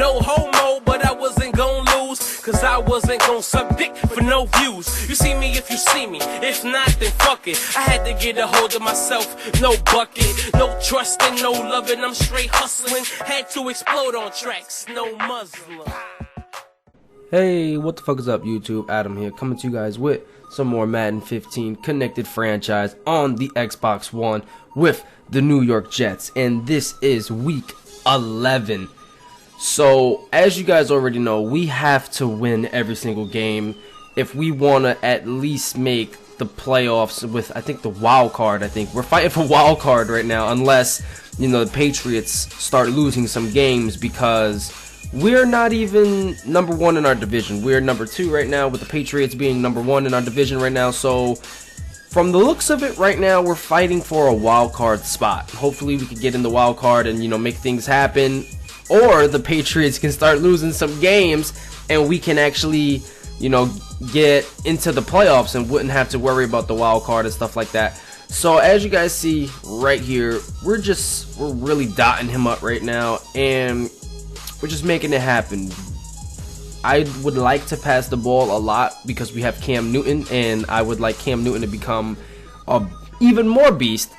No homo, but I wasn't gon' lose, cause I wasn't gon' suck dick for no views. You see me if you see me, if not then fuck it. I had to get a hold of myself, no bucket, no trusting, no loving, I'm straight hustling. Had to explode on tracks, no Muslim. Hey, what the fuck is up, YouTube? Adam here, coming to you guys with some more Madden 15 connected franchise on the Xbox One with the New York Jets, and this is week 11. So, as you guys already know, we have to win every single game if we want to at least make the playoffs with, I think, the wild card. I think we're fighting for wild card right now, unless, you know, the Patriots start losing some games, because we're not even number one in our division. We're number 2 right now, with the Patriots being number 1 in our division right now. So from the looks of it right now, we're fighting for a wild card spot. Hopefully we can get in the wild card and, you know, make things happen, or the Patriots can start losing some games and we can actually, you know, get into the playoffs and wouldn't have to worry about the wild card and stuff like that. So as you guys see right here, we're really dotting him up right now, and we're just making it happen. I would like to pass the ball a lot because we have Cam Newton, and I would like Cam Newton to become a even more beast,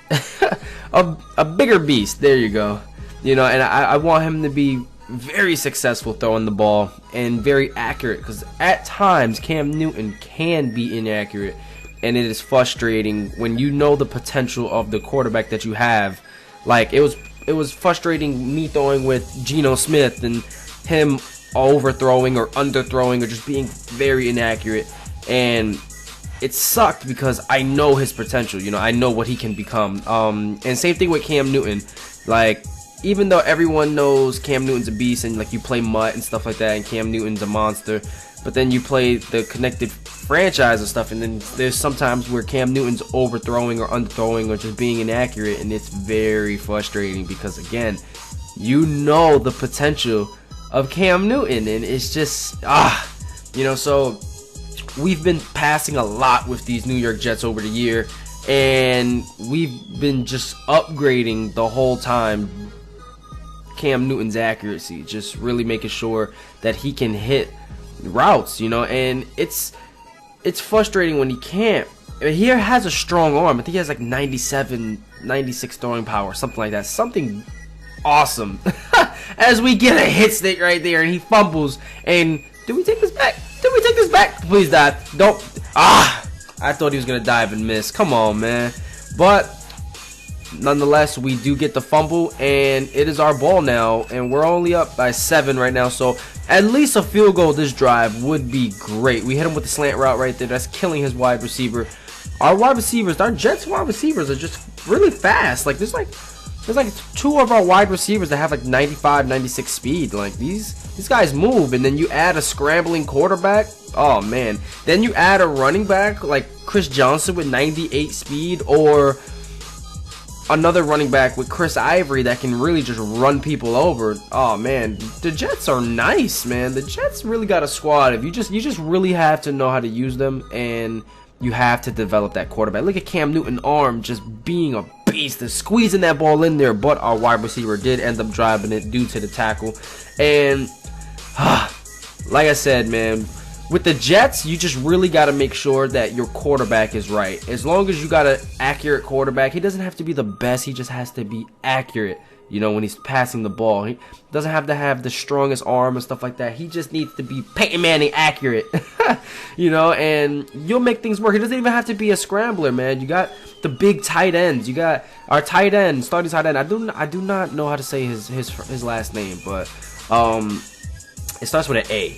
a bigger beast. There you go. You know, and I want him to be very successful throwing the ball and very accurate, because at times Cam Newton can be inaccurate, and it is frustrating when you know the potential of the quarterback that you have. Like, it was frustrating me throwing with Geno Smith and him overthrowing or underthrowing or just being very inaccurate, and it sucked because I know his potential. You know, I know what he can become. And same thing with Cam Newton. Like, even though everyone knows Cam Newton's a beast, and like you play Mutt and stuff like that, and Cam Newton's a monster, but then you play the connected franchise and stuff, and then there's sometimes where Cam Newton's overthrowing or underthrowing or just being inaccurate, and it's very frustrating because, again, you know the potential of Cam Newton, and it's just you know. So we've been passing a lot with these New York Jets over the year, and we've been just upgrading the whole time Cam Newton's accuracy, just really making sure that he can hit routes, you know. And it's frustrating when he can't. I mean, he has a strong arm. I think he has like 97, 96 throwing power, something like that, something awesome. As we get a hit stick right there, and he fumbles. And did we take this back? Did we take this back? Please, Dad, don't. I thought he was gonna dive and miss. Come on, man. But nonetheless, we do get the fumble, and it is our ball now, and we're only up by 7 right now. So at least a field goal this drive would be great. We hit him with the slant route right there. That's killing his wide receiver. Our wide receivers, our Jets wide receivers, are just really fast. Like, there's like 2 of our wide receivers that have like 95, 96 speed. Like, these guys move. And then you add a scrambling quarterback. Oh man. Then you add a running back like Chris Johnson with 98 speed, or another running back with Chris Ivory that can really just run people over. Oh man, the Jets are nice, man. The Jets really got a squad. If you just really have to know how to use them, and you have to develop that quarterback. Look at Cam Newton's arm just being a beast and squeezing that ball in there, but our wide receiver did end up driving it due to the tackle. And like I said, man, with the Jets, you just really got to make sure that your quarterback is right. As long as you got an accurate quarterback, he doesn't have to be the best. He just has to be accurate, you know, when he's passing the ball. He doesn't have to have the strongest arm and stuff like that. He just needs to be Peyton Manning accurate, you know, and you'll make things work. He doesn't even have to be a scrambler, man. You got the big tight ends. You got our tight end, starting tight end. I do not know how to say his last name, but it starts with an A.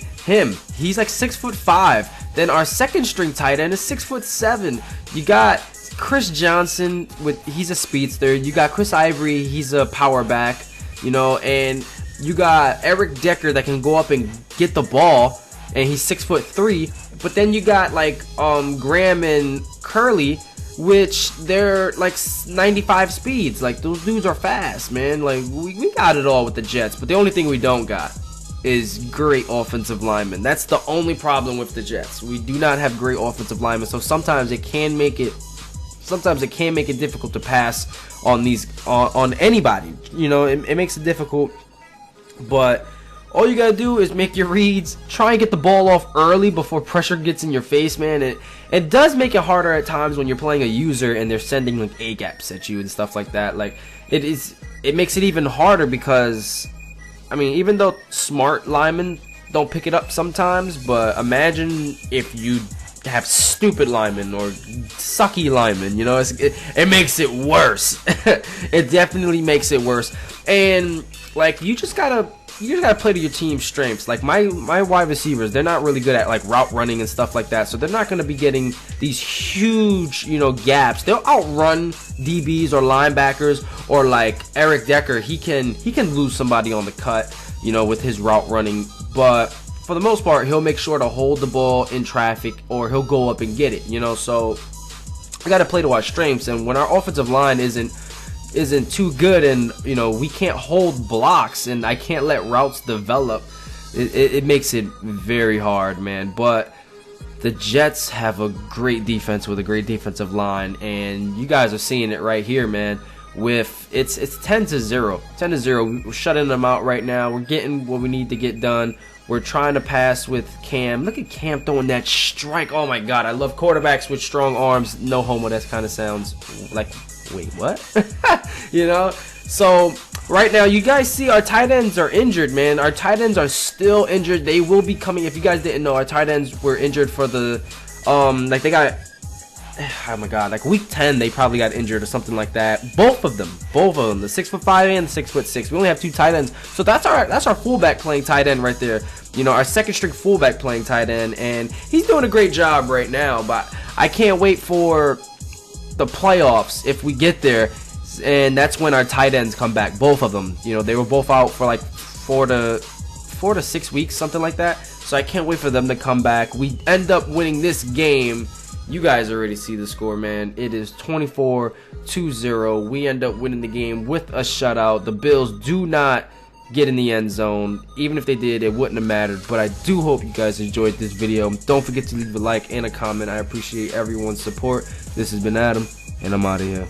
He's like 6'5". Then our second string tight end is 6'7". You got Chris Johnson he's a speedster. You got Chris Ivory, he's a power back, you know, and you got Eric Decker that can go up and get the ball, and he's 6'3". But then you got like Graham and Curley, which they're like 95 speeds. Like, those dudes are fast, man. Like, we got it all with the Jets, but the only thing we don't got is great offensive linemen. That's the only problem with the Jets. We do not have great offensive linemen, so sometimes it can make it difficult to pass on anybody. You know, it makes it difficult. But all you gotta do is make your reads, try and get the ball off early before pressure gets in your face, man. It does make it harder at times when you're playing a user and they're sending like A gaps at you and stuff like that. Like it makes it even harder because, I mean, even though smart linemen don't pick it up sometimes, but imagine if you have stupid linemen or sucky linemen, you know, it makes it worse. It definitely makes it worse. And like you just gotta play to your team's strengths. Like my wide receivers, they're not really good at like route running and stuff like that, so they're not going to be getting these huge, you know, gaps. They'll outrun DBs or linebackers, or like Eric Decker, he can lose somebody on the cut, you know, with his route running, but for the most part he'll make sure to hold the ball in traffic, or he'll go up and get it, you know. So we got to play to our strengths, and when our offensive line isn't too good, and you know we can't hold blocks and I can't let routes develop, it makes it very hard, man. But the Jets have a great defense with a great defensive line, and you guys are seeing it right here, man. With it's 10-0, we're shutting them out right now. We're getting what we need to get done. We're trying to pass with Cam. Look at Cam throwing that strike. Oh my god, I love quarterbacks with strong arms. No homo, that kind of sounds like, wait, what? You know? So right now you guys see our tight ends are injured, man. Our tight ends are still injured. They will be coming. If you guys didn't know, our tight ends were injured for the like they got, oh my god, like week 10 they probably got injured or something like that. Both of them, the 6'5" and the 6'6". We only have 2 tight ends, so that's our fullback playing tight end right there. You know, our second string fullback playing tight end, and he's doing a great job right now. But I can't wait for the playoffs if we get there, and that's when our tight ends come back, both of them. You know, they were both out for like 4 to 6 weeks, something like that. So I can't wait for them to come back. We end up winning this game. You guys already see the score, man. It is 24-0. We end up winning the game with a shutout. The Bills do not get in the end zone. Even if they did, it wouldn't have mattered. But I do hope you guys enjoyed this video. Don't forget to leave a like and a comment. I appreciate everyone's support. This has been Adam, and I'm out of here.